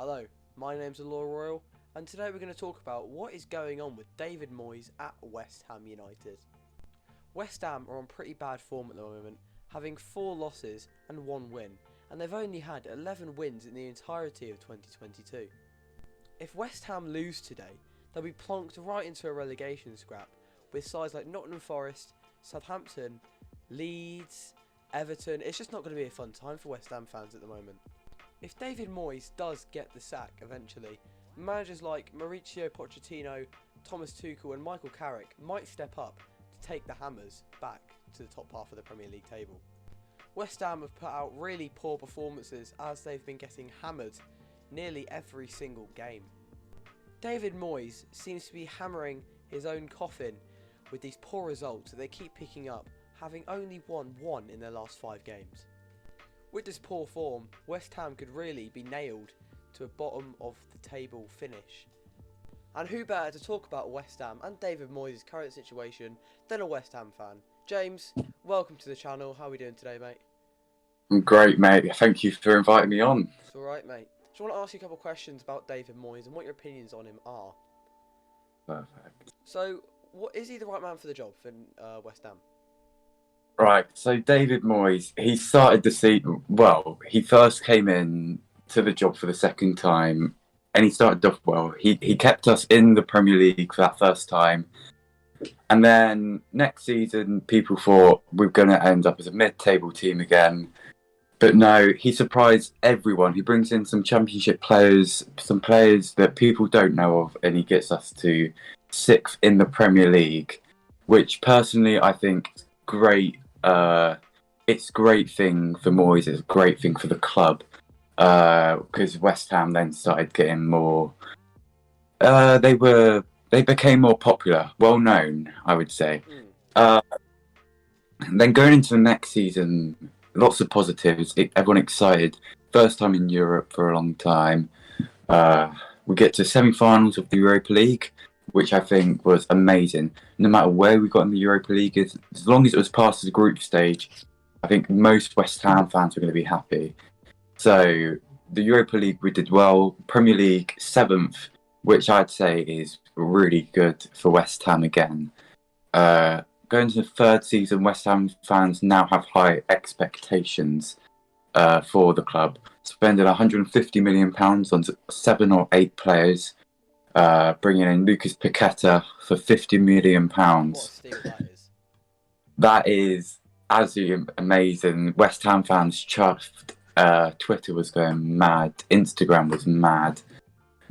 Hello, my name's Allure Royal, and today we're going to talk about what is going on with David Moyes at West Ham United. West Ham are on pretty bad form at the moment, having 4 losses and 1 win, and they've only had 11 wins in the entirety of 2022. If West Ham lose today, they'll be plonked right into a relegation scrap with sides like Nottingham Forest, Southampton, Leeds, Everton. It's just not going to be a fun time for West Ham fans at the moment. If David Moyes does get the sack eventually, managers like Mauricio Pochettino, Thomas Tuchel and Michael Carrick might step up to take the Hammers back to the top half of the Premier League table. West Ham have put out really poor performances as they've been getting hammered nearly every single game. David Moyes seems to be hammering his own coffin with these poor results that they keep picking up, having only won 1 in their last 5 games. With this poor form, West Ham could really be nailed to a bottom of the table finish. And who better to talk about West Ham and David Moyes' current situation than a West Ham fan? James, welcome to the channel. How are we doing today, mate? I'm great, mate. Thank you for inviting me on. It's alright, mate. Just want to ask you a couple of questions about David Moyes and what your opinions on him are. Perfect. So, is he the right man for the job for West Ham? Right, so David Moyes, he started the season, well, he first came in to the job for the second time, and he started off well. He kept us in the Premier League for that first time, and then next season, people thought we were going to end up as a mid-table team again, but no, he surprised everyone. He brings in some championship players, some players that people don't know of, and he gets us to 6th in the Premier League, which personally I think is great. It's a great thing for Moyes, it's a great thing for the club, because West Ham then started getting more, they became more popular, well known, I would say. And then going into the next season, lots of positives, everyone excited, first time in Europe for a long time. We get to semi-finals of the Europa League, which I think was amazing. No matter where we got in the Europa League, as long as it was past the group stage, I think most West Ham fans were going to be happy. So the Europa League we did well, Premier League 7th, which I'd say is really good for West Ham again. Going to the 3rd season, West Ham fans now have high expectations for the club, spending £150 million on 7 or 8 players. Bringing in Lucas Paqueta for £50 million. What a steal that is. That is absolutely amazing. West Ham fans chuffed. Twitter was going mad. Instagram was mad.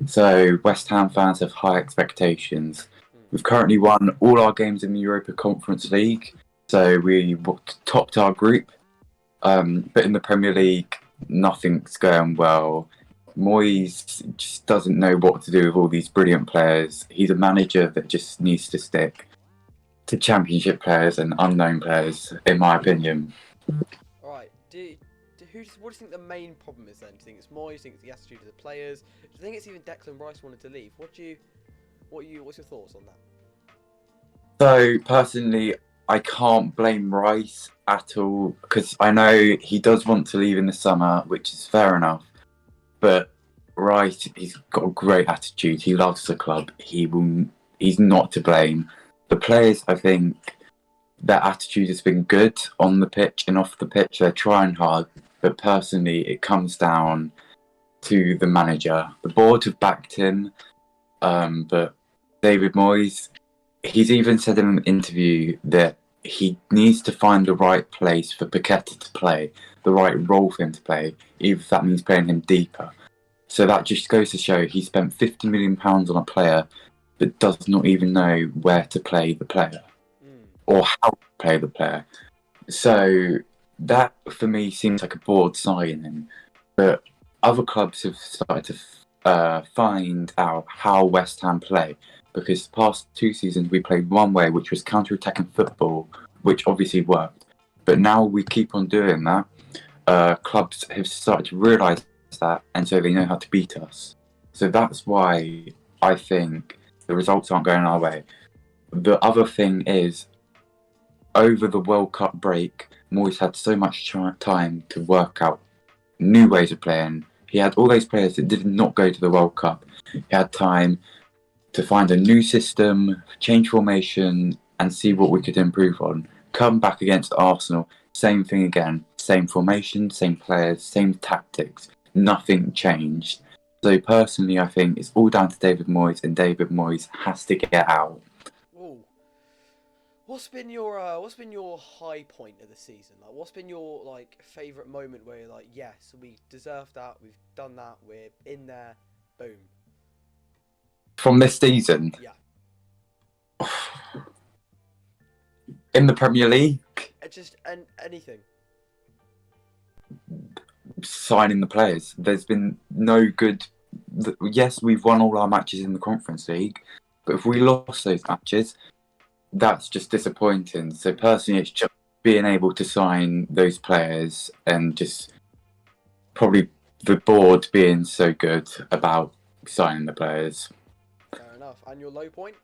So West Ham fans have high expectations. We've currently won all our games in the Europa Conference League. So we topped our group. But in the Premier League, nothing's going well. Moyes just doesn't know what to do with all these brilliant players. He's a manager that just needs to stick to championship players and unknown players, in my opinion. Alright, what do you think the main problem is then? Do you think it's Moyes? Do you think it's the attitude of the players? Do you think it's even Declan Rice wanted to leave? What's your thoughts on that? So personally, I can't blame Rice at all, because I know he does want to leave in the summer, which is fair enough. But Rice, he's got a great attitude. He loves the club. He's not to blame. The players, I think, their attitude has been good on the pitch and off the pitch. They're trying hard. But personally, it comes down to the manager. The board have backed him. But David Moyes, he's even said in an interview that he needs to find the right place for Paqueta to play, the right role for him to play, even if that means playing him deeper. So that just goes to show he spent £50 million on a player that does not even know where to play the player or how to play the player. So that, for me, seems like a board signing. But other clubs have started to find out how West Ham play. Because the past 2 seasons we played one way, which was counter-attacking football, which obviously worked. But now we keep on doing that. Clubs have started to realise that, and so they know how to beat us. So that's why I think the results aren't going our way. The other thing is, over the World Cup break, Moyes had so much time to work out new ways of playing. He had all those players that did not go to the World Cup. He had time to find a new system, change formation, and see what we could improve on. Come back against Arsenal, same thing again. Same formation, same players, same tactics. Nothing changed. So personally, I think it's all down to David Moyes, and David Moyes has to get out. Ooh. What's been your high point of the season? Like, what's been your favourite moment where you're like, yes, we deserve that, we've done that, we're in there, boom. From this season, Yeah. in the Premier League, anything. signing the players. There's been no good. Yes, we've won all our matches in the Conference League, but if we lost those matches, that's just disappointing. So personally, it's just being able to sign those players and just probably the board being so good about signing the players. Fair enough. And your low point?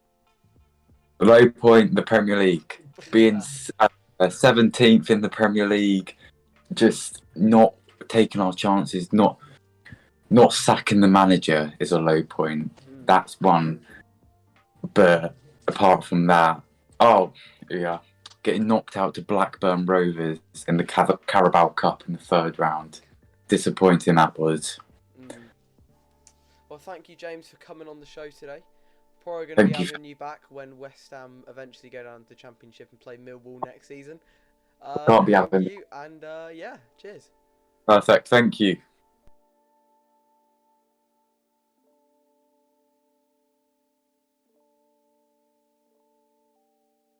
Low point, the Premier League. Being 17th in the Premier League, just not taking our chances, not sacking the manager is a low point. That's one. But apart from that, getting knocked out to Blackburn Rovers in the Carabao Cup in the third round. Disappointing that was. Well, thank you, James, for coming on the show today. Probably going to be having you back when West Ham eventually go down to the Championship and play Millwall next season. Can't be having you, and cheers. Perfect, thank you.